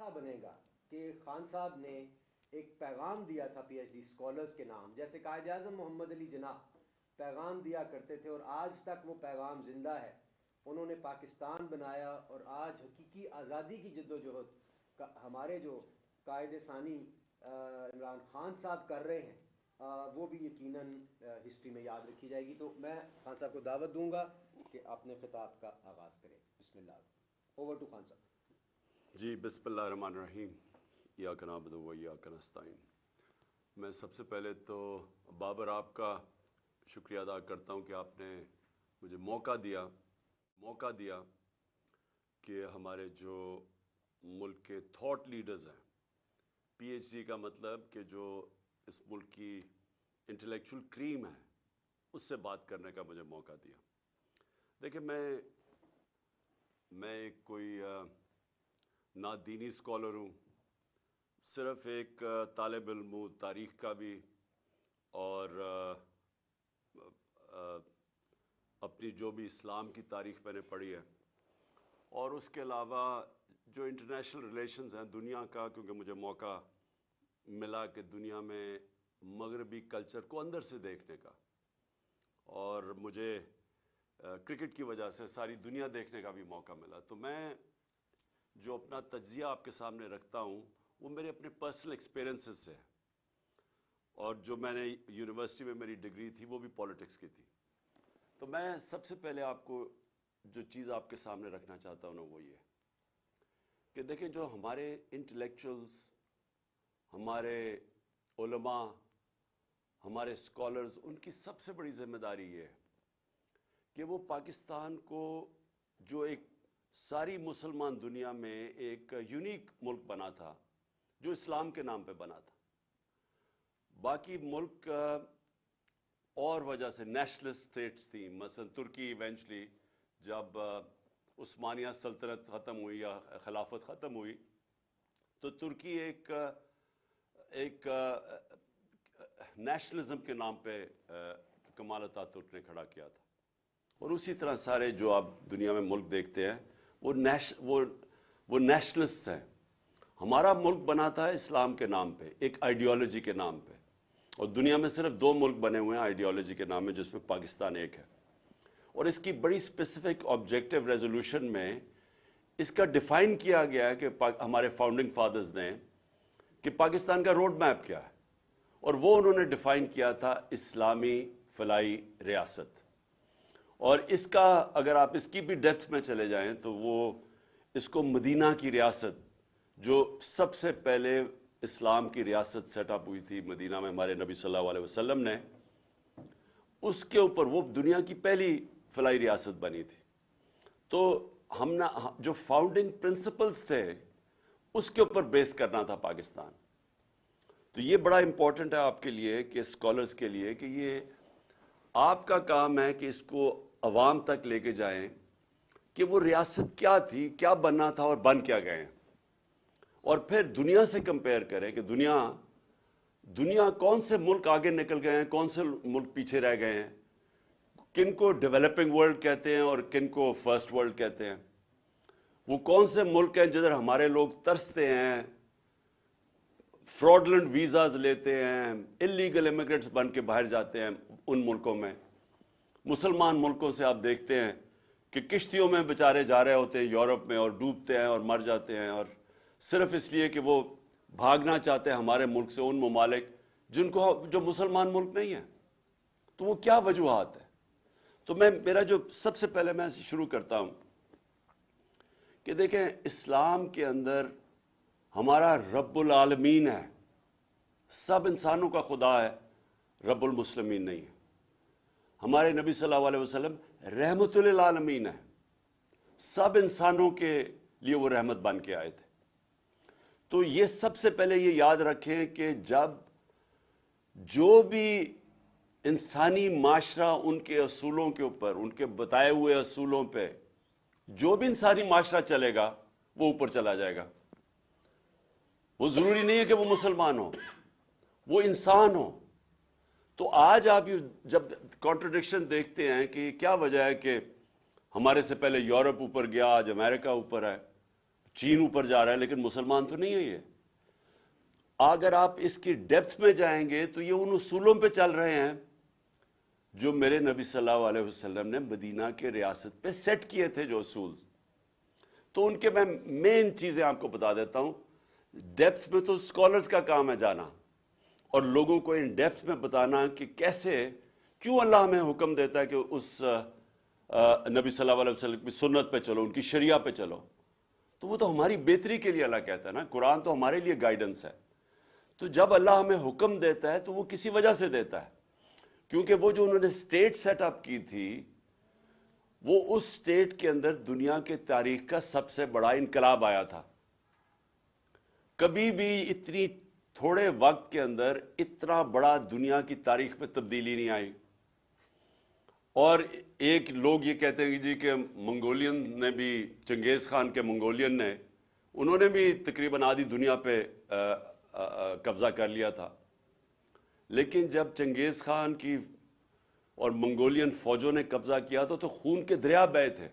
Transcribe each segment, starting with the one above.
مسئلہ بنے گا کہ خان صاحب نے ایک پیغام دیا تھا پی ایچ ڈی اسکالرز کے نام، جیسے قائد اعظم محمد علی جناح پیغام دیا کرتے تھے اور آج تک وہ پیغام زندہ ہے. انہوں نے پاکستان بنایا اور آج حقیقی آزادی کی جد و جہد ہمارے جو قائد ثانی عمران خان صاحب کر رہے ہیں وہ بھی یقیناً ہسٹری میں یاد رکھی جائے گی. تو میں خان صاحب کو دعوت دوں گا کہ اپنے خطاب کا آغاز کریں. بسم اللہ. اوور ٹو خان صاحب. جی بسم اللہ الرحمن الرحیم. ایاک نعبد و ایاک نستعین. میں سب سے پہلے تو بابر آپ کا شکریہ ادا کرتا ہوں کہ آپ نے مجھے موقع دیا کہ ہمارے جو ملک کے تھاٹ لیڈرز ہیں، پی ایچ ڈی کا مطلب کہ جو اس ملک کی انٹلیکچول کریم ہے، اس سے بات کرنے کا مجھے موقع دیا. دیکھیں میں کوئی نہ دینی اسکالر ہوں، صرف ایک طالب علم ہوں تاریخ کا بھی، اور اپنی جو بھی اسلام کی تاریخ میں نے پڑھی ہے، اور اس کے علاوہ جو انٹرنیشنل ریلیشنز ہیں دنیا کا، کیونکہ مجھے موقع ملا کہ دنیا میں مغربی کلچر کو اندر سے دیکھنے کا، اور مجھے کرکٹ کی وجہ سے ساری دنیا دیکھنے کا بھی موقع ملا. تو میں جو اپنا تجزیہ آپ کے سامنے رکھتا ہوں وہ میرے اپنے پرسنل ایکسپیرینسز سے ہے، اور جو میں نے یونیورسٹی میں میری ڈگری تھی وہ بھی پالیٹکس کی تھی. تو میں سب سے پہلے آپ کو جو چیز آپ کے سامنے رکھنا چاہتا ہوں نا وہ یہ کہ دیکھیں جو ہمارے انٹلیکچوئلز، ہمارے علماء، ہمارے اسکالرز، ان کی سب سے بڑی ذمہ داری یہ ہے کہ وہ پاکستان کو جو ایک ساری مسلمان دنیا میں ایک یونیک ملک بنا تھا، جو اسلام کے نام پہ بنا تھا. باقی ملک اور وجہ سے نیشنلسٹ اسٹیٹس تھیں، مثلا ترکی ایونچولی جب عثمانیہ سلطنت ختم ہوئی یا خلافت ختم ہوئی تو ترکی ایک نیشنلزم کے نام پہ کمال اتاترک نے کھڑا کیا تھا. اور اسی طرح سارے جو آپ دنیا میں ملک دیکھتے ہیں وہ نیشنلسٹ ہیں. ہمارا ملک بنا تھا اسلام کے نام پہ، ایک آئیڈیالوجی کے نام پہ، اور دنیا میں صرف 2 ملک بنے ہوئے ہیں آئیڈیالوجی کے نام میں، جس میں پاکستان ایک ہے. اور اس کی بڑی اسپیسیفک آبجیکٹو ریزولوشن میں اس کا ڈیفائن کیا گیا ہے کہ ہمارے فاؤنڈنگ فادرز نے کہ پاکستان کا روڈ میپ کیا ہے، اور وہ انہوں نے ڈیفائن کیا تھا اسلامی فلاحی ریاست. اور اس کا اگر آپ اس کی بھی ڈیپتھ میں چلے جائیں تو وہ اس کو مدینہ کی ریاست، جو سب سے پہلے اسلام کی ریاست سیٹ اپ ہوئی تھی مدینہ میں ہمارے نبی صلی اللہ علیہ وسلم نے، اس کے اوپر وہ دنیا کی پہلی فلاحی ریاست بنی تھی. تو ہم نے جو فاؤنڈنگ پرنسپلز تھے اس کے اوپر بیس کرنا تھا پاکستان. تو یہ بڑا امپورٹنٹ ہے آپ کے لیے کہ اسکالرز کے لیے کہ یہ آپ کا کام ہے کہ اس کو عوام تک لے کے جائیں کہ وہ ریاست کیا تھی، کیا بننا تھا اور بن کیا گئے ہیں، اور پھر دنیا سے کمپیئر کریں کہ دنیا کون سے ملک آگے نکل گئے ہیں، کون سے ملک پیچھے رہ گئے ہیں، کن کو ڈیولپنگ ورلڈ کہتے ہیں اور کن کو فرسٹ ورلڈ کہتے ہیں. وہ کون سے ملک ہیں جدھر ہمارے لوگ ترستے ہیں، فراڈلنٹ ویزاز لیتے ہیں، انلیگل امیگرینٹس بن کے باہر جاتے ہیں ان ملکوں میں. مسلمان ملکوں سے آپ دیکھتے ہیں کہ کشتیوں میں بیچارے جا رہے ہوتے ہیں یورپ میں اور ڈوبتے ہیں اور مر جاتے ہیں، اور صرف اس لیے کہ وہ بھاگنا چاہتے ہیں ہمارے ملک سے ان ممالک جو مسلمان ملک نہیں ہیں. تو وہ کیا وجوہات ہیں؟ تو میرا جو سب سے پہلے میں شروع کرتا ہوں کہ دیکھیں اسلام کے اندر ہمارا رب العالمین ہے، سب انسانوں کا خدا ہے، رب المسلمین نہیں ہے. ہمارے نبی صلی اللہ علیہ وسلم رحمت للعالمین ہے، سب انسانوں کے لیے وہ رحمت بن کے آئے تھے. تو یہ سب سے پہلے یہ یاد رکھیں کہ جب جو بھی انسانی معاشرہ ان کے اصولوں کے اوپر، ان کے بتائے ہوئے اصولوں پہ جو بھی انسانی معاشرہ چلے گا وہ اوپر چلا جائے گا. وہ ضروری نہیں ہے کہ وہ مسلمان ہو، وہ انسان ہو. تو آج آپ جب کانٹرڈکشن دیکھتے ہیں کہ کیا وجہ ہے کہ ہمارے سے پہلے یورپ اوپر گیا، آج امریکہ اوپر ہے، چین اوپر جا رہا ہے لیکن مسلمان تو نہیں ہے یہ. اگر آپ اس کی ڈیپتھ میں جائیں گے تو یہ ان اصولوں پہ چل رہے ہیں جو میرے نبی صلی اللہ علیہ وسلم نے مدینہ کے ریاست پہ سیٹ کیے تھے جو اصول. تو ان کے میں مین چیزیں آپ کو بتا دیتا ہوں. ڈیپتھ میں تو اسکالرز کا کام ہے جانا اور لوگوں کو ان ڈیپتھ میں بتانا کہ کیسے, کیوں اللہ ہمیں حکم دیتا ہے کہ اس نبی صلی اللہ علیہ وسلم کی سنت پہ چلو, ان کی شریعہ پہ چلو. تو وہ تو ہماری بہتری کے لیے اللہ کہتا ہے نا, قرآن تو ہمارے لیے گائیڈنس ہے. تو جب اللہ ہمیں حکم دیتا ہے تو وہ کسی وجہ سے دیتا ہے, کیونکہ وہ جو انہوں نے اسٹیٹ سیٹ اپ کی تھی وہ اس اسٹیٹ کے اندر دنیا کے تاریخ کا سب سے بڑا انقلاب آیا تھا. کبھی بھی اتنی تھوڑے وقت کے اندر اتنا بڑا دنیا کی تاریخ میں تبدیلی نہیں آئی. اور ایک لوگ یہ کہتے ہیں جی کہ منگولین نے بھی, چنگیز خان کے منگولین نے, انہوں نے بھی تقریباً آدھی دنیا پہ قبضہ کر لیا تھا. لیکن جب چنگیز خان کی اور منگولین فوجوں نے قبضہ کیا تو خون کے دریا بہے تھے.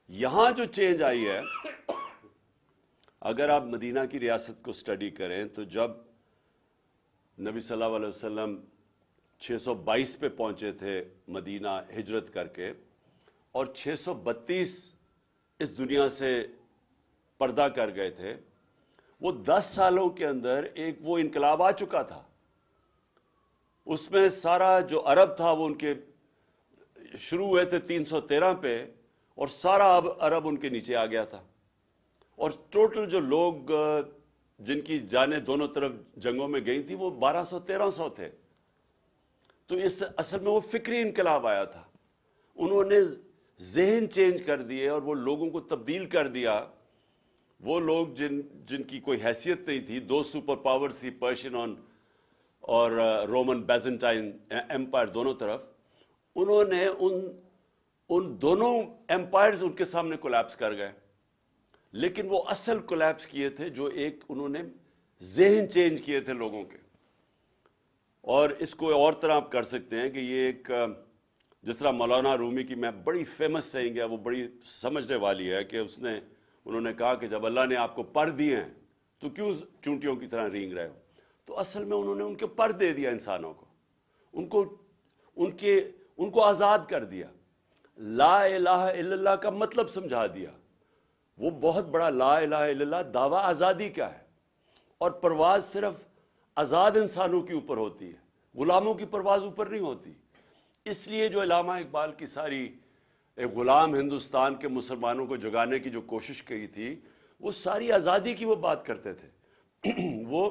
یہاں جو چینج آئی ہے, اگر آپ مدینہ کی ریاست کو سٹڈی کریں تو جب نبی صلی اللہ علیہ وسلم 622 پہ پہنچے تھے مدینہ ہجرت کر کے, اور 632 اس دنیا سے پردہ کر گئے تھے, وہ 10 سالوں کے اندر ایک وہ انقلاب آ چکا تھا. اس میں سارا جو عرب تھا وہ ان کے شروع ہوئے تھے 313 پہ, اور سارا عرب ان کے نیچے آ گیا تھا. اور ٹوٹل جو لوگ جن کی جانیں دونوں طرف جنگوں میں گئی تھی وہ 1200-1300 تھے. تو اس اصل میں وہ فکری انقلاب آیا تھا. انہوں نے ذہن چینج کر دیے اور وہ لوگوں کو تبدیل کر دیا. وہ لوگ جن کی کوئی حیثیت نہیں تھی, 2 سپر پاورز تھی, پرشین اور رومن بیزنٹائن ایمپائر دونوں طرف, انہوں نے ان دونوں ایمپائرز ان کے سامنے کولیپس کر گئے. لیکن وہ اصل کولیپس کیے تھے جو ایک انہوں نے ذہن چینج کیے تھے لوگوں کے. اور اس کو اور طرح آپ کر سکتے ہیں کہ یہ ایک, جس طرح مولانا رومی کی میں بڑی فیمس سیئنگ ہے, وہ بڑی سمجھنے والی ہے, کہ انہوں نے کہا کہ جب اللہ نے آپ کو پر دیے ہیں تو کیوں چونٹیوں کی طرح رینگ رہے ہو. تو اصل میں انہوں نے ان کے پر دے دیا انسانوں کو, ان کو آزاد کر دیا. لا الہ الا اللہ کا مطلب سمجھا دیا. وہ بہت بڑا لا الہ الا اللہ دعویٰ آزادی کا ہے, اور پرواز صرف آزاد انسانوں کے اوپر ہوتی ہے, غلاموں کی پرواز اوپر نہیں ہوتی. اس لیے جو علامہ اقبال کی ساری غلام ہندوستان کے مسلمانوں کو جگانے کی جو کوشش کی تھی, وہ ساری آزادی کی وہ بات کرتے تھے. وہ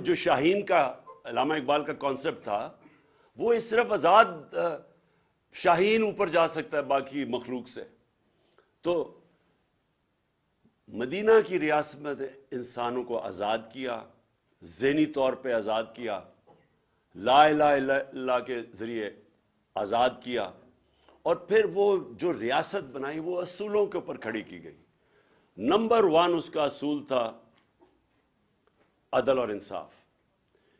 جو شاہین کا علامہ اقبال کا کانسیپٹ تھا, وہ صرف آزاد شاہین اوپر جا سکتا ہے باقی مخلوق سے. تو مدینہ کی ریاست میں انسانوں کو آزاد کیا, ذہنی طور پہ آزاد کیا, لا الہ الا اللہ کے ذریعے آزاد کیا, اور پھر وہ جو ریاست بنائی وہ اصولوں کے اوپر کھڑی کی گئی. نمبر 1 اس کا اصول تھا عدل اور انصاف.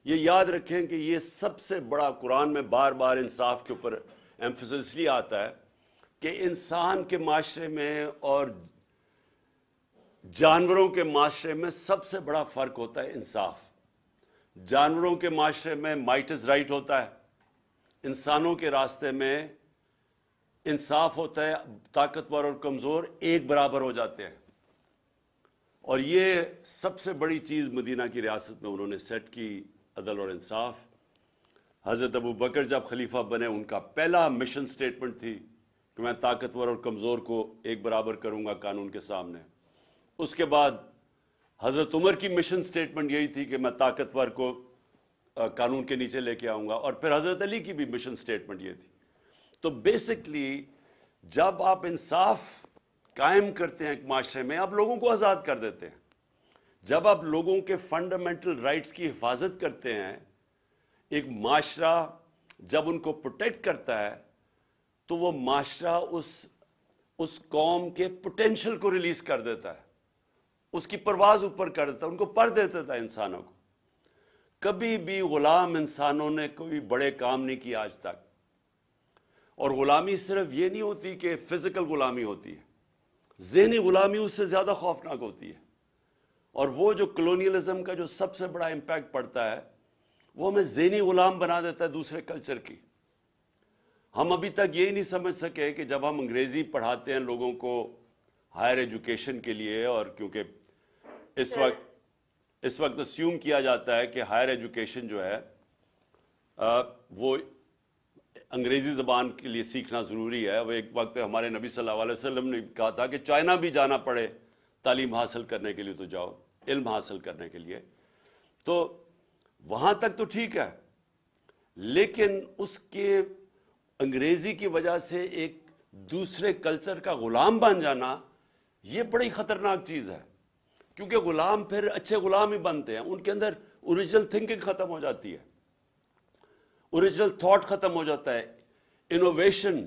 یہ یاد رکھیں کہ یہ سب سے بڑا, قرآن میں بار بار انصاف کے اوپر ایمفسس اس لیے آتا ہے کہ انسان کے معاشرے میں اور جانوروں کے معاشرے میں سب سے بڑا فرق ہوتا ہے انصاف. جانوروں کے معاشرے میں مائٹ از رائٹ ہوتا ہے, انسانوں کے راستے میں انصاف ہوتا ہے, طاقتور اور کمزور ایک برابر ہو جاتے ہیں. اور یہ سب سے بڑی چیز مدینہ کی ریاست میں انہوں نے سیٹ کی, عدل اور انصاف. حضرت ابو بکر جب خلیفہ بنے, ان کا پہلا مشن سٹیٹمنٹ تھی کہ میں طاقتور اور کمزور کو ایک برابر کروں گا قانون کے سامنے. اس کے بعد حضرت عمر کی مشن سٹیٹمنٹ یہی تھی کہ میں طاقتور کو قانون کے نیچے لے کے آؤں گا, اور پھر حضرت علی کی بھی مشن سٹیٹمنٹ یہ تھی. تو بیسکلی جب آپ انصاف قائم کرتے ہیں ایک معاشرے میں, آپ لوگوں کو آزاد کر دیتے ہیں. جب آپ لوگوں کے فنڈامنٹل رائٹس کی حفاظت کرتے ہیں, ایک معاشرہ جب ان کو پروٹیکٹ کرتا ہے تو وہ معاشرہ اس قوم کے پوٹینشل کو ریلیز کر دیتا ہے, اس کی پرواز اوپر کر دیتا ہے, ان کو پر دے دیتا ہے انسانوں کو. کبھی بھی غلام انسانوں نے کوئی بڑے کام نہیں کیا آج تک. اور غلامی صرف یہ نہیں ہوتی کہ فزیکل غلامی ہوتی ہے, ذہنی غلامی اس سے زیادہ خوفناک ہوتی ہے. اور وہ جو کلونیلزم کا جو سب سے بڑا امپیکٹ پڑتا ہے وہ ہمیں ذہنی غلام بنا دیتا ہے دوسرے کلچر کی. ہم ابھی تک یہی نہیں سمجھ سکے کہ جب ہم انگریزی پڑھاتے ہیں لوگوں کو ہائر ایجوکیشن کے لیے، اور کیونکہ اس وقت اسیوم کیا جاتا ہے کہ ہائر ایجوکیشن جو ہے وہ انگریزی زبان کے لیے سیکھنا ضروری ہے. وہ ایک وقت پہ ہمارے نبی صلی اللہ علیہ وسلم نے کہا تھا کہ چائنا بھی جانا پڑے تعلیم حاصل کرنے کے لیے تو جاؤ، علم حاصل کرنے کے لیے. تو وہاں تک تو ٹھیک ہے، لیکن اس کے انگریزی کی وجہ سے ایک دوسرے کلچر کا غلام بن جانا یہ بڑی خطرناک چیز ہے. کیونکہ غلام پھر اچھے غلام ہی بنتے ہیں، ان کے اندر اوریجنل تھنکنگ ختم ہو جاتی ہے، اوریجنل تھاٹ ختم ہو جاتا ہے، انوویشن،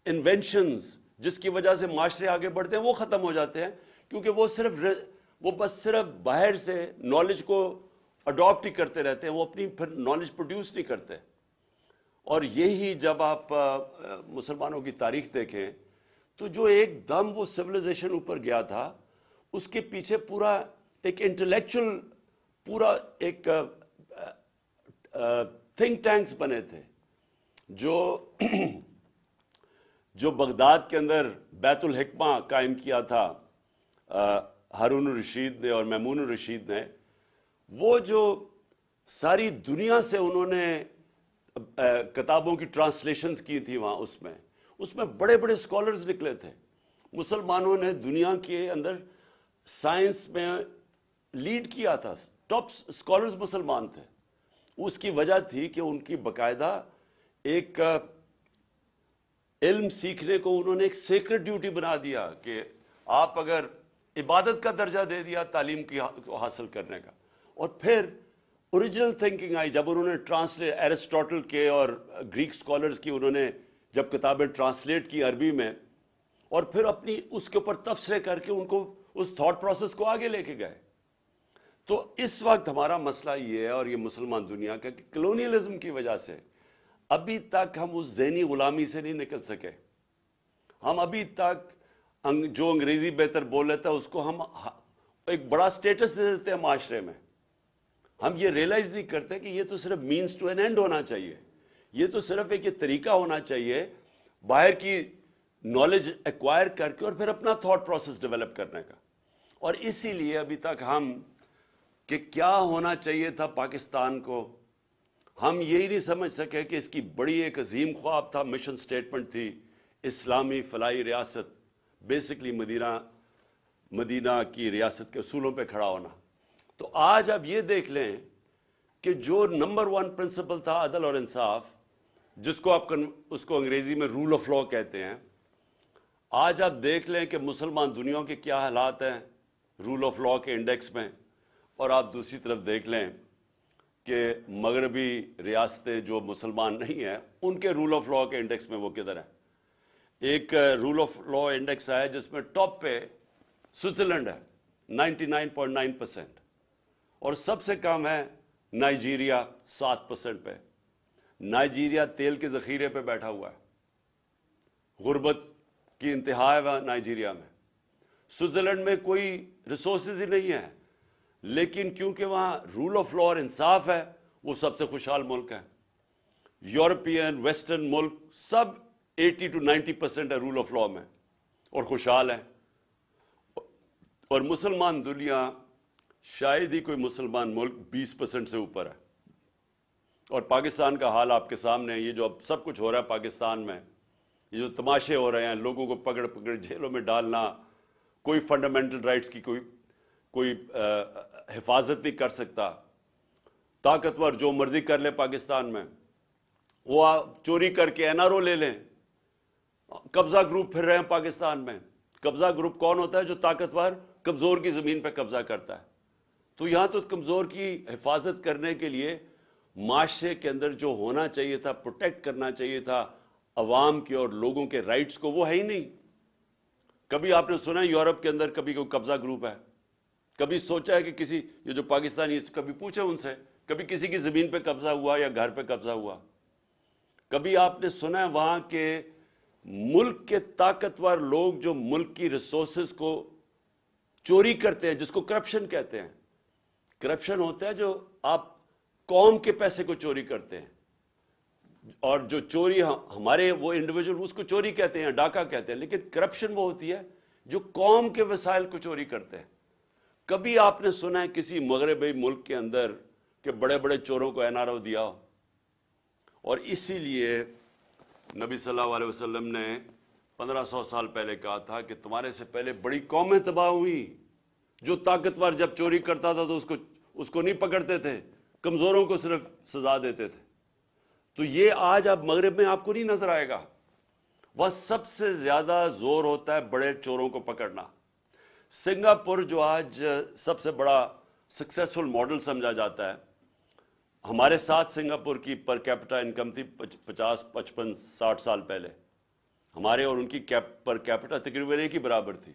انوینشنز جس کی وجہ سے معاشرے آگے بڑھتے ہیں وہ ختم ہو جاتے ہیں. کیونکہ وہ بس صرف باہر سے نالج کو اڈاپٹ ہی کرتے رہتے ہیں، وہ اپنی پھر نالج پروڈیوس نہیں کرتے. اور یہی جب آپ مسلمانوں کی تاریخ دیکھیں تو جو ایک دم وہ سویلائزیشن اوپر گیا تھا اس کے پیچھے پورا ایک انٹلیکچوئل، پورا ایک تھنک ٹینکس بنے تھے جو بغداد کے اندر بیت الحکمہ قائم کیا تھا ہارون الرشید نے اور مامون الرشید نے. وہ جو ساری دنیا سے انہوں نے کتابوں کی ٹرانسلیشنز کی تھی وہاں، اس میں بڑے بڑے اسکالرز نکلے تھے. مسلمانوں نے دنیا کے اندر سائنس میں لیڈ کیا تھا، ٹاپ اسکالرز مسلمان تھے. اس کی وجہ تھی کہ ان کی باقاعدہ ایک علم سیکھنے کو انہوں نے ایک سیکرڈ ڈیوٹی بنا دیا کہ آپ اگر عبادت کا درجہ دے دیا تعلیم کی حاصل کرنے کا. اور پھر اوریجنل تھنکنگ آئی جب انہوں نے ٹرانسلیٹ ایرسٹوٹل کے اور گریک اسکالرز کی انہوں نے جب کتابیں ٹرانسلیٹ کی عربی میں، اور پھر اپنی اس کے اوپر تبصرے کر کے ان کو اس تھاٹ پروسیس کو آگے لے کے گئے. تو اس وقت ہمارا مسئلہ یہ ہے، اور یہ مسلمان دنیا کا، کہ کلونیلزم کی وجہ سے ابھی تک ہم اس ذہنی غلامی سے نہیں نکل سکے. ہم ابھی تک جو انگریزی بہتر بول لیتا ہے اس کو ہم ایک بڑا سٹیٹس دے دیتے ہیں معاشرے میں. ہم یہ ریئلائز نہیں کرتے کہ یہ تو صرف مینز ٹو این اینڈ ہونا چاہیے، یہ تو صرف ایک یہ طریقہ ہونا چاہیے باہر کی نالج ایکوائر کر کے اور پھر اپنا تھاٹ پروسیس ڈیولپ کرنے کا. اور اسی لیے ابھی تک ہم کہ کیا ہونا چاہیے تھا پاکستان کو، ہم یہی نہیں سمجھ سکے کہ اس کی بڑی ایک عظیم خواب تھا، مشن سٹیٹمنٹ تھی، اسلامی فلاحی ریاست، بیسکلی مدینہ کی ریاست کے اصولوں پہ کھڑا ہونا. تو آج آپ یہ دیکھ لیں کہ جو نمبر 1 پرنسپل تھا عدل اور انصاف، جس کو اس کو انگریزی میں رول آف لا کہتے ہیں، آج آپ دیکھ لیں کہ مسلمان دنیا کے کیا حالات ہیں رول آف لا کے انڈیکس میں. اور آپ دوسری طرف دیکھ لیں کہ مغربی ریاستیں جو مسلمان نہیں ہیں ان کے رول آف لا کے انڈیکس میں وہ کدھر ہیں. ایک رول آف لا انڈیکس ہے جس میں ٹاپ پہ سوئٹزرلینڈ ہے 99.9%، اور سب سے کم ہے نائجیریا 7% پہ. نائجیریا تیل کے ذخیرے پہ بیٹھا ہوا ہے، غربت کی انتہا ہے نائجیریا میں. سوئٹزرلینڈ میں کوئی ریسورسز ہی نہیں ہے، لیکن کیونکہ وہاں رول آف لا اور انصاف ہے وہ سب سے خوشحال ملک ہے. یورپین ویسٹرن ملک سب 80 to 90% ہے رول آف لا میں اور خوشحال ہے. اور مسلمان دنیا شاید ہی کوئی مسلمان ملک 20% سے اوپر ہے. اور پاکستان کا حال آپ کے سامنے ہے. یہ جو اب سب کچھ ہو رہا ہے پاکستان میں، یہ جو تماشے ہو رہے ہیں، لوگوں کو پکڑ جیلوں میں ڈالنا، کوئی فنڈامنٹل رائٹس کی کوئی حفاظت نہیں کر سکتا. طاقتور جو مرضی کر لے پاکستان میں، وہ چوری کر کے NRO لے لیں. قبضہ گروپ پھر رہے ہیں پاکستان میں. قبضہ گروپ کون ہوتا ہے؟ جو طاقتور کمزور کی زمین پہ قبضہ کرتا ہے. تو یہاں تو کمزور کی حفاظت کرنے کے لیے معاشرے کے اندر جو ہونا چاہیے تھا، پروٹیکٹ کرنا چاہیے تھا عوام کے اور لوگوں کے رائٹس کو، وہ ہے ہی نہیں. کبھی آپ نے سنا ہے یورپ کے اندر کبھی کوئی قبضہ گروپ ہے؟ کبھی سوچا ہے کہ کسی یہ جو پاکستانی، کبھی پوچھے ان سے کبھی کسی کی زمین پہ قبضہ ہوا یا گھر پہ قبضہ ہوا؟ کبھی آپ نے سنا ہے وہاں کے ملک کے طاقتور لوگ جو ملک کی ریسورسز کو چوری کرتے ہیں، جس کو کرپشن کہتے ہیں. کرپشن ہوتا ہے جو آپ قوم کے پیسے کو چوری کرتے ہیں، اور جو چوری ہمارے وہ انڈیویجول اس کو چوری کہتے ہیں، ڈاکہ کہتے ہیں، لیکن کرپشن وہ ہوتی ہے جو قوم کے وسائل کو چوری کرتے ہیں. کبھی آپ نے سنا ہے کسی مغربی ملک کے اندر کہ بڑے بڑے چوروں کو این آر او دیا ہو؟ اور اسی لیے نبی صلی اللہ علیہ وسلم نے 1500 سال پہلے کہا تھا کہ تمہارے سے پہلے بڑی قومیں تباہ ہوئی. جو طاقتور جب چوری کرتا تھا تو اس کو نہیں پکڑتے تھے، کمزوروں کو صرف سزا دیتے تھے. تو یہ آج اب مغرب میں آپ کو نہیں نظر آئے گا. وہ سب سے زیادہ زور ہوتا ہے بڑے چوروں کو پکڑنا. سنگاپور جو آج سب سے بڑا سکسیسفل ماڈل سمجھا جاتا ہے، ہمارے ساتھ سنگاپور کی پر کیپٹا انکم تھی 50 55 60 سال پہلے. ہمارے اور ان کی پر کیپٹا تقریباً ایک ہی برابر تھی.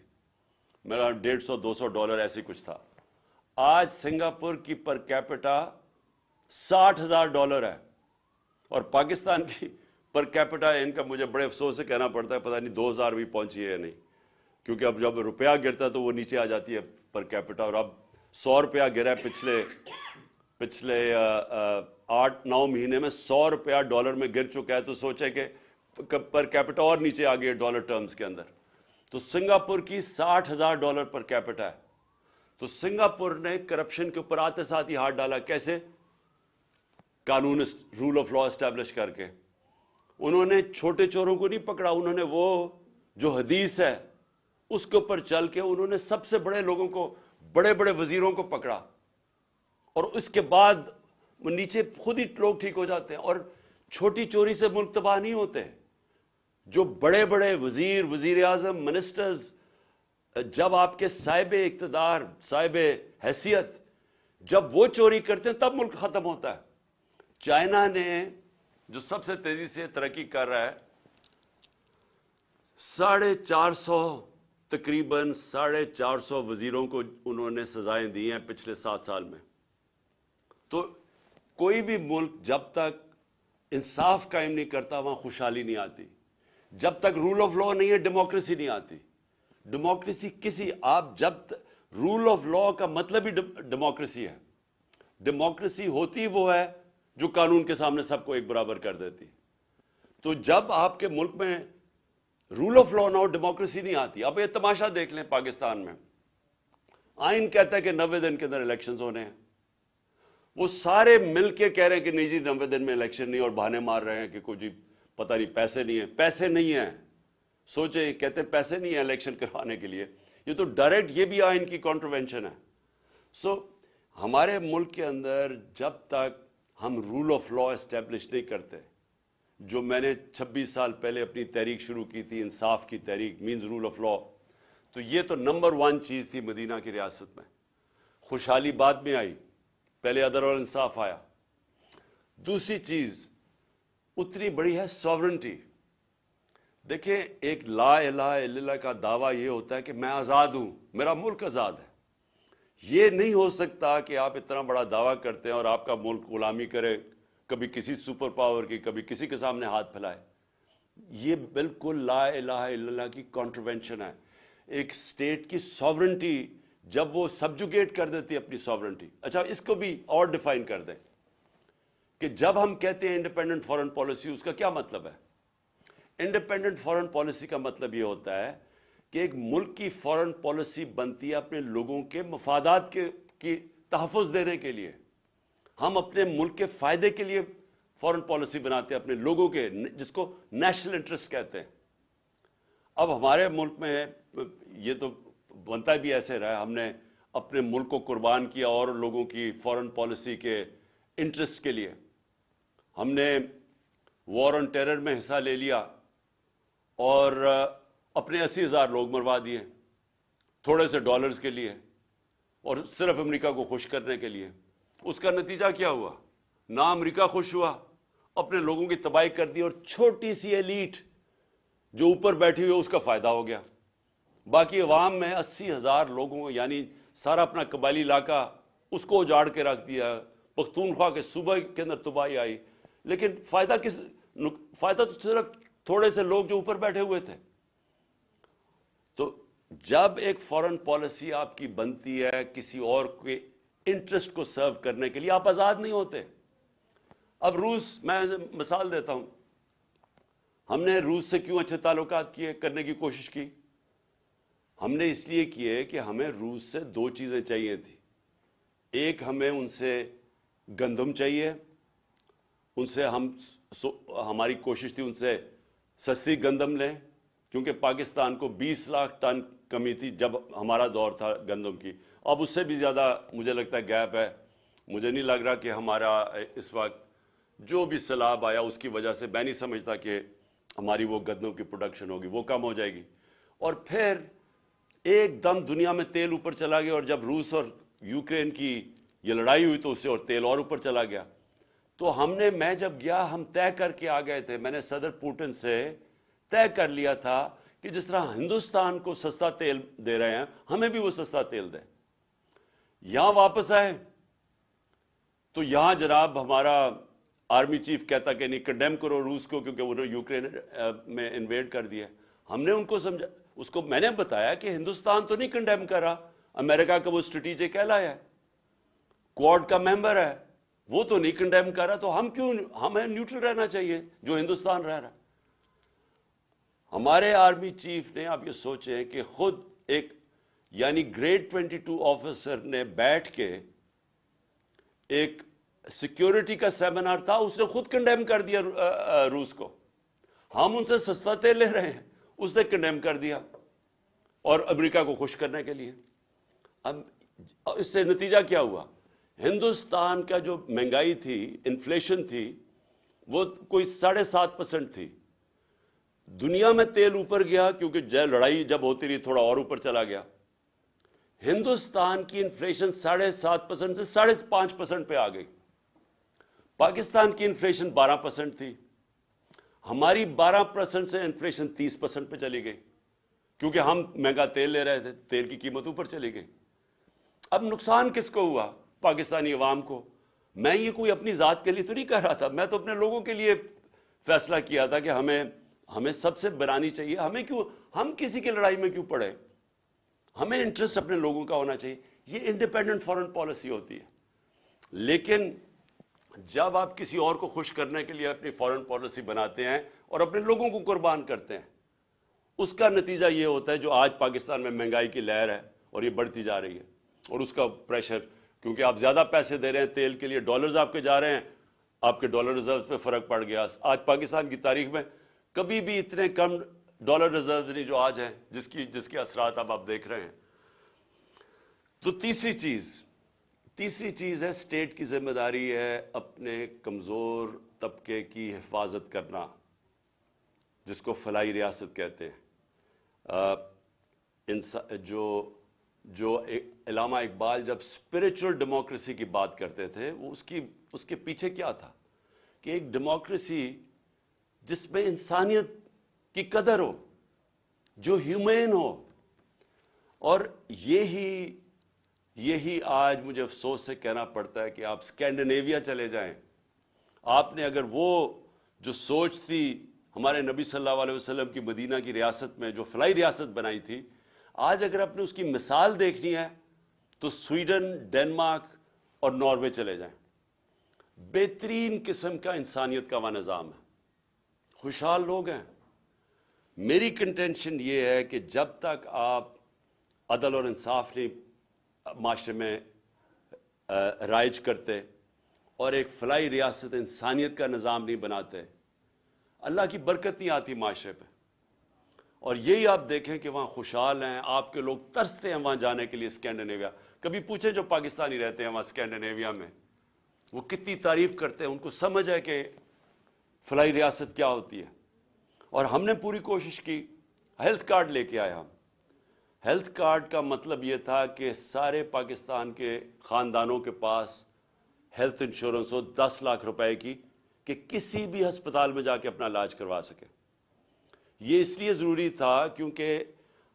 میرا $150-200 ایسی کچھ تھا. آج سنگاپور کی پر کیپٹا $60,000 ہے، اور پاکستان کی پر کیپٹا انکم مجھے بڑے افسوس سے کہنا پڑتا ہے پتہ نہیں 2000 بھی پہنچی ہے یا نہیں، کیونکہ اب جب روپیہ گرتا ہے تو وہ نیچے آ جاتی ہے پر کیپٹا. اور اب $100 گرا ہے پچھلے 8-9 مہینے میں $100 میں گر چکا ہے. تو سوچے کہ پر کیپٹا اور نیچے آ گئی ڈالر ٹرمز کے اندر. تو سنگاپور کی $60,000 پر کیپٹا ہے. تو سنگاپور نے کرپشن کے اوپر آتے ساتھ ہی ہاتھ ڈالا. کیسے؟ قانون رول آف لا اسٹیبلش کر کے. انہوں نے چھوٹے چوروں کو نہیں پکڑا، انہوں نے وہ جو حدیث ہے اس کے اوپر چل کے انہوں نے سب سے بڑے لوگوں کو، بڑے بڑے وزیروں کو پکڑا، اور اس کے بعد وہ نیچے خود ہی لوگ ٹھیک ہو جاتے ہیں. اور چھوٹی چوری سے ملک تباہ نہیں ہوتے. جو بڑے بڑے وزیر اعظم، منسٹرز، جب آپ کے صاحب اقتدار، صاحب حیثیت جب وہ چوری کرتے ہیں تب ملک ختم ہوتا ہے. چائنا نے جو سب سے تیزی سے ترقی کر رہا ہے، 450 تقریباً 450 وزیروں کو انہوں نے سزائیں دی ہیں پچھلے 7 سال میں. تو کوئی بھی ملک جب تک انصاف قائم نہیں کرتا وہاں خوشحالی نہیں آتی. جب تک رول آف لا نہیں ہے ڈیموکریسی نہیں آتی. ڈیموکریسی آپ جب رول آف لا کا مطلب ہی ڈیموکریسی ہے. ڈیموکریسی ہوتی وہ ہے جو قانون کے سامنے سب کو ایک برابر کر دیتی. تو جب آپ کے ملک میں رول آف لا نہ ہو ڈیموکریسی نہیں آتی. اب یہ تماشا دیکھ لیں پاکستان میں، آئین کہتا ہے کہ 90 دن کے اندر الیکشنز ہونے ہیں. وہ سارے مل کے کہہ رہے ہیں کہ نہیں جی 90 دن میں الیکشن نہیں، اور بہانے مار رہے ہیں کہ کوئی جی پتہ نہیں پیسے نہیں ہیں. پیسے نہیں ہیں. سوچے کہتے ہیں پیسے نہیں ہیں الیکشن کروانے کے لیے. یہ تو ڈائریکٹ یہ بھی آئین کی کانٹروینشن ہے. سو ہمارے ملک کے اندر جب تک ہم رول آف لا اسٹیبلش نہیں کرتے، جو میں نے 26 سال پہلے اپنی تحریک شروع کی تھی، انصاف کی تحریک، مینز رول آف لا، تو یہ تو نمبر 1 چیز تھی مدینہ کی ریاست میں. خوشحالی بعد میں آئی، پہلے عدل اور انصاف آیا. دوسری چیز اتنی بڑی ہے ساورنٹی. دیکھیں ایک لا الہ الا اللہ کا دعویٰ یہ ہوتا ہے کہ میں آزاد ہوں، میرا ملک آزاد ہے. یہ نہیں ہو سکتا کہ آپ اتنا بڑا دعویٰ کرتے ہیں اور آپ کا ملک غلامی کرے، کبھی کسی سپر پاور کی، کبھی کسی کے سامنے ہاتھ پھیلائے. یہ بالکل لا الہ الا اللہ کی کانٹروینشن ہے. ایک سٹیٹ کی ساورنٹی جب وہ سبجوگیٹ کر دیتی ہے اپنی ساورنٹی. اچھا اس کو بھی اور ڈیفائن کر دیں کہ جب ہم کہتے ہیں انڈیپینڈنٹ فارن پالیسی، اس کا کیا مطلب ہے؟ انڈیپینڈنٹ فارن پالیسی کا مطلب یہ ہوتا ہے کہ ایک ملک کی فارن پالیسی بنتی ہے اپنے لوگوں کے مفادات کی تحفظ دینے کے لیے. ہم اپنے ملک کے فائدے کے لیے فارن پالیسی بناتے ہیں اپنے لوگوں کے، جس کو نیشنل انٹرسٹ کہتے ہیں. اب ہمارے ملک میں یہ تو بنتا بھی ایسے رہا، ہم نے اپنے ملک کو قربان کیا اور لوگوں کی فارن پالیسی کے انٹرسٹ کے لیے. ہم نے وار آن ٹیرر میں حصہ لے لیا اور اپنے 80,000 لوگ مروا دیے تھوڑے سے ڈالرز کے لیے، اور صرف امریکہ کو خوش کرنے کے لیے. اس کا نتیجہ کیا ہوا؟ نہ امریکہ خوش ہوا، اپنے لوگوں کی تباہی کر دی، اور چھوٹی سی ایلیٹ جو اوپر بیٹھی ہوئی اس کا فائدہ ہو گیا. باقی عوام میں 80,000 لوگوں کو، یعنی سارا اپنا قبائلی علاقہ اس کو اجاڑ کے رکھ دیا. پختونخوا کے صوبہ کے اندر تباہی آئی، لیکن فائدہ تو صرف تھوڑے سے لوگ جو اوپر بیٹھے ہوئے تھے. تو جب ایک فارن پالیسی آپ کی بنتی ہے کسی اور کے انٹرسٹ کو سرو کرنے کے لیے، آپ آزاد نہیں ہوتے. اب روس، میں مثال دیتا ہوں، ہم نے روس سے کیوں اچھے تعلقات کرنے کی کوشش کی؟ ہم نے اس لیے کیے کہ ہمیں روس سے دو چیزیں چاہیے تھی. ایک، ہمیں ان سے گندم چاہیے، ان سے ہماری کوشش تھی ان سے سستی گندم لیں، کیونکہ پاکستان کو 20 لاکھ ٹن کمی تھی جب ہمارا دور تھا گندم کی. اب اس سے بھی زیادہ مجھے لگتا ہے گیپ ہے. مجھے نہیں لگ رہا کہ ہمارا اس وقت جو بھی سیلاب آیا اس کی وجہ سے، میں نہیں سمجھتا کہ ہماری وہ گندم کی پروڈکشن ہوگی، وہ کم ہو جائے گی. اور پھر ایک دم دنیا میں تیل اوپر چلا گیا، اور جب روس اور یوکرین کی یہ لڑائی ہوئی تو اس سے اور تیل اور اوپر چلا گیا. تو میں جب گیا، ہم طے کر کے آ گئے تھے، میں نے صدر پوٹن سے طے کر لیا تھا کہ جس طرح ہندوستان کو سستا تیل دے رہے ہیں، ہمیں بھی وہ سستا تیل دیں. یہاں واپس آئے تو یہاں جناب ہمارا آرمی چیف کہتا کہ نہیں، کنڈیم کرو روس کو کیونکہ انہوں نے یوکرین میں انویڈ کر دیا. ہم نے ان کو سمجھا، اس کو میں نے بتایا کہ ہندوستان تو نہیں کنڈیم کر رہا، امریکہ کا وہ اسٹریٹجک ایلائی ہے، کوڈ کا ممبر ہے، وہ تو نہیں کنڈیم کر رہا، تو ہمیں نیوٹرل رہنا چاہیے جو ہندوستان رہ رہا. ہمارے آرمی چیف نے، آپ یہ سوچیں کہ خود ایک یعنی گریڈ 22 آفیسر نے بیٹھ کے ایک سیکیورٹی کا سیمینار تھا، اس نے خود کنڈیم کر دیا روس کو. ہم ان سے سستا تیل لے رہے ہیں، اس نے کنڈیم کر دیا، اور امریکہ کو خوش کرنے کے لیے. اب اس سے نتیجہ کیا ہوا؟ ہندوستان کا جو مہنگائی تھی، انفلیشن تھی، وہ کوئی 7.5% تھی. دنیا میں تیل اوپر گیا کیونکہ لڑائی جب ہوتی رہی تھوڑا اور اوپر چلا گیا. ہندوستان کی انفلیشن 7.5% سے 5.5% پہ آ گئی. پاکستان کی انفلیشن 12% تھی، ہماری 12% سے انفلیشن 30% پہ چلی گئی، کیونکہ ہم مہنگا تیل لے رہے تھے، تیل کی قیمت اوپر چلی گئی. اب نقصان کس کو ہوا؟ پاکستانی عوام کو. میں یہ کوئی اپنی ذات کے لیے تو نہیں کہہ رہا تھا، میں تو اپنے لوگوں کے لیے فیصلہ کیا تھا کہ ہمیں سب سے بنانی چاہیے. ہم کسی کی لڑائی میں کیوں پڑے؟ ہمیں انٹرسٹ اپنے لوگوں کا ہونا چاہیے. یہ انڈیپینڈنٹ فارن پالیسی ہوتی ہے. لیکن جب آپ کسی اور کو خوش کرنے کے لیے اپنی فارن پالیسی بناتے ہیں اور اپنے لوگوں کو قربان کرتے ہیں، اس کا نتیجہ یہ ہوتا ہے جو آج پاکستان میں مہنگائی کی لہر ہے اور یہ بڑھتی جا رہی ہے، اور اس کا پریشر، کیونکہ آپ زیادہ پیسے دے رہے ہیں تیل کے لیے، ڈالرز آپ کے جا رہے ہیں، آپ کے ڈالر ریزروز پہ فرق پڑ گیا. آج پاکستان کی تاریخ میں کبھی بھی اتنے کم ڈالر ریزروز نہیں جو آج ہیں، جس کے اثرات اب آپ دیکھ رہے ہیں. تو تیسری چیز ہے، اسٹیٹ کی ذمہ داری ہے اپنے کمزور طبقے کی حفاظت کرنا، جس کو فلاحی ریاست کہتے ہیں. جو علامہ اقبال جب اسپرچل ڈیموکریسی کی بات کرتے تھے، وہ اس کے پیچھے کیا تھا؟ کہ ایک ڈیموکریسی جس میں انسانیت کی قدر ہو، جو ہیومین ہو. اور یہی آج مجھے افسوس سے کہنا پڑتا ہے کہ آپ اسکینڈینیویا چلے جائیں، آپ نے اگر وہ جو سوچ تھی ہمارے نبی صلی اللہ علیہ وسلم کی مدینہ کی ریاست میں جو فلاحی ریاست بنائی تھی، آج اگر آپ نے اس کی مثال دیکھنی ہے تو سویڈن، ڈنمارک اور ناروے چلے جائیں. بہترین قسم کا انسانیت کا وہ نظام ہے، خوشحال لوگ ہیں. میری کنٹینشن یہ ہے کہ جب تک آپ عدل اور انصاف نہیں معاشرے میں رائج کرتے اور ایک فلاحی ریاست انسانیت کا نظام نہیں بناتے، اللہ کی برکت نہیں آتی معاشرے پہ. اور یہی آپ دیکھیں کہ وہاں خوشحال ہیں، آپ کے لوگ ترستے ہیں وہاں جانے کے لیے اسکینڈینیویا. کبھی پوچھیں جو پاکستانی رہتے ہیں وہاں اسکینڈینیویا میں، وہ کتنی تعریف کرتے ہیں، ان کو سمجھ ہے کہ فلاحی ریاست کیا ہوتی ہے. اور ہم نے پوری کوشش کی، ہیلتھ کارڈ لے کے آئے ہم. ہیلتھ کارڈ کا مطلب یہ تھا کہ سارے پاکستان کے خاندانوں کے پاس ہیلتھ انشورنس ہو 10 لاکھ روپے کی، کہ کسی بھی ہسپتال میں جا کے اپنا علاج کروا سکے. یہ اس لیے ضروری تھا کیونکہ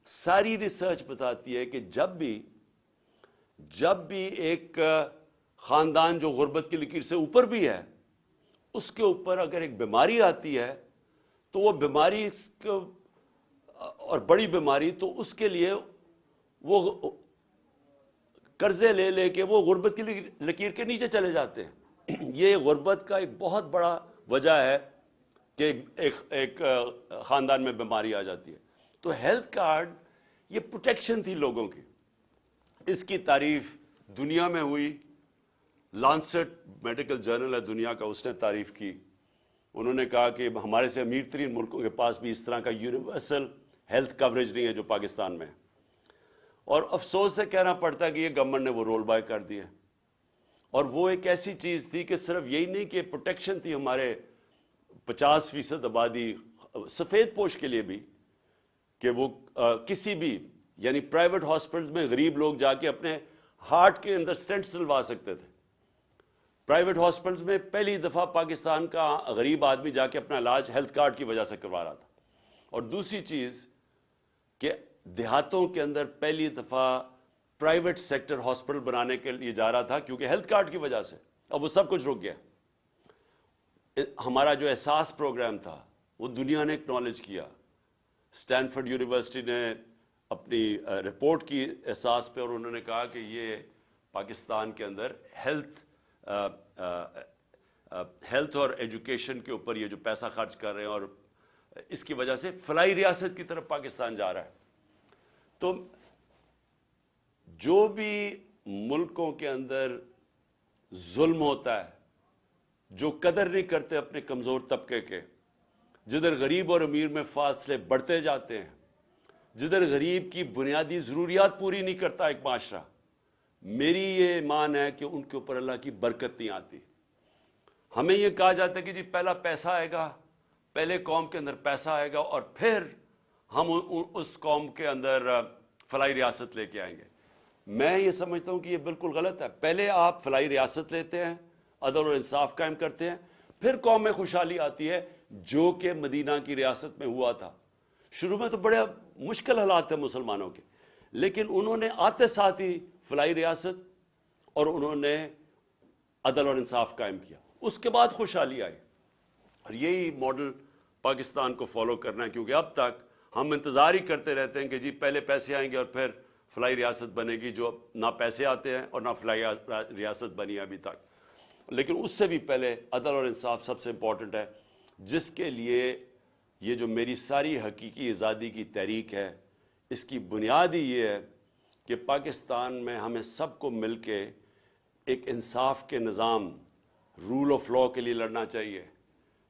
ساری ریسرچ بتاتی ہے کہ جب بھی ایک خاندان جو غربت کی لکیر سے اوپر بھی ہے، اس کے اوپر اگر ایک بیماری آتی ہے تو وہ بیماری اور بڑی بیماری، تو اس کے لیے وہ قرضے لے لے کے وہ غربت کی لکیر کے نیچے چلے جاتے ہیں۔ یہ غربت کا ایک بہت بڑا وجہ ہے کہ ایک خاندان میں بیماری آ جاتی ہے۔ تو ہیلتھ کارڈ یہ پروٹیکشن تھی لوگوں کی۔ اس کی تعریف دنیا میں ہوئی، لانسٹ میڈیکل جرنل ہے دنیا کا، اس نے تعریف کی۔ انہوں نے کہا کہ ہمارے سے امیر ترین ملکوں کے پاس بھی اس طرح کا یونیورسل ہیلتھ کوریج نہیں ہے جو پاکستان میں ہے۔ اور افسوس سے کہنا پڑتا ہے کہ یہ گورنمنٹ نے وہ رول بیک کر دیا۔ اور وہ ایک ایسی چیز تھی کہ صرف یہی نہیں کہ پروٹیکشن تھی ہمارے 50% آبادی سفید پوش کے لیے بھی، کہ وہ کسی بھی یعنی پرائیویٹ ہاسپٹلز میں غریب لوگ جا کے اپنے ہارٹ کے اندر سٹینٹس ڈلوا سکتے تھے۔ پرائیویٹ ہاسپٹلز میں پہلی دفعہ پاکستان کا غریب آدمی جا کے اپنا علاج ہیلتھ کارڈ کی وجہ سے کروا رہا تھا۔ اور دوسری چیز کہ دیہاتوں کے اندر پہلی دفعہ پرائیویٹ سیکٹر ہاسپٹل بنانے کے لیے جا رہا تھا، کیونکہ ہیلتھ کارڈ کی وجہ سے اب وہ سب کچھ رک گیا۔ ہمارا جو احساس پروگرام تھا وہ دنیا نے اکنالج کیا۔ اسٹینفورڈ یونیورسٹی نے اپنی رپورٹ کی احساس پہ، اور انہوں نے کہا کہ یہ پاکستان کے اندر ہیلتھ اور ایجوکیشن کے اوپر یہ جو پیسہ خرچ کر رہے ہیں، اور اس کی وجہ سے فلاحی ریاست کی طرف پاکستان جا رہا ہے۔ تو جو بھی ملکوں کے اندر ظلم ہوتا ہے، جو قدر نہیں کرتے اپنے کمزور طبقے کے، جدھر غریب اور امیر میں فاصلے بڑھتے جاتے ہیں، جدھر غریب کی بنیادی ضروریات پوری نہیں کرتا ایک معاشرہ، میری یہ ایمان ہے کہ ان کے اوپر اللہ کی برکت نہیں آتی۔ ہمیں یہ کہا جاتا ہے کہ جی پہلا پیسہ آئے گا، پہلے قوم کے اندر پیسہ آئے گا اور پھر ہم اس قوم کے اندر فلاحی ریاست لے کے آئیں گے۔ میں یہ سمجھتا ہوں کہ یہ بالکل غلط ہے۔ پہلے آپ فلاحی ریاست لیتے ہیں، عدل اور انصاف قائم کرتے ہیں، پھر قوم میں خوشحالی آتی ہے، جو کہ مدینہ کی ریاست میں ہوا تھا۔ شروع میں تو بڑے مشکل حالات تھے مسلمانوں کے، لیکن انہوں نے آتے ساتھ ہی فلاحی ریاست اور انہوں نے عدل اور انصاف قائم کیا، اس کے بعد خوشحالی آئی۔ اور یہی ماڈل پاکستان کو فالو کرنا ہے، کیونکہ اب تک ہم انتظار ہی کرتے رہتے ہیں کہ جی پہلے پیسے آئیں گے اور پھر فلاحی ریاست بنے گی، جو نہ پیسے آتے ہیں اور نہ فلاحی ریاست بنی ہے ابھی تک۔ لیکن اس سے بھی پہلے عدل اور انصاف سب سے امپورٹنٹ ہے، جس کے لیے یہ جو میری ساری حقیقی آزادی کی تحریک ہے، اس کی بنیاد ہی یہ ہے کہ پاکستان میں ہمیں سب کو مل کے ایک انصاف کے نظام، رول آف لا کے لیے لڑنا چاہیے،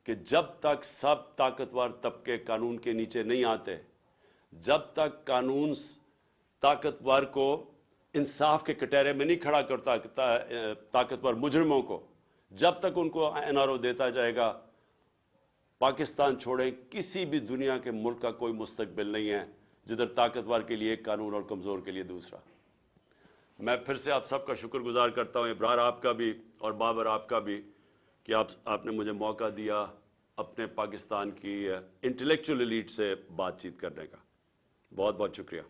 کہ جب تک سب طاقتور طبقے قانون کے نیچے نہیں آتے، جب تک قانون طاقتور کو انصاف کے کٹہرے میں نہیں کھڑا کرتا، طاقتور مجرموں کو جب تک ان کو این آر او دیتا جائے گا، پاکستان چھوڑیں کسی بھی دنیا کے ملک کا کوئی مستقبل نہیں ہے، جدھر طاقتور کے لیے ایک قانون اور کمزور کے لیے دوسرا۔ میں پھر سے آپ سب کا شکر گزار کرتا ہوں، ابرار آپ کا بھی اور بابر آپ کا بھی، کہ آپ نے مجھے موقع دیا اپنے پاکستان کی انٹلیکچوئل ایلیٹ سے بات چیت کرنے کا۔ بہت بہت شکریہ۔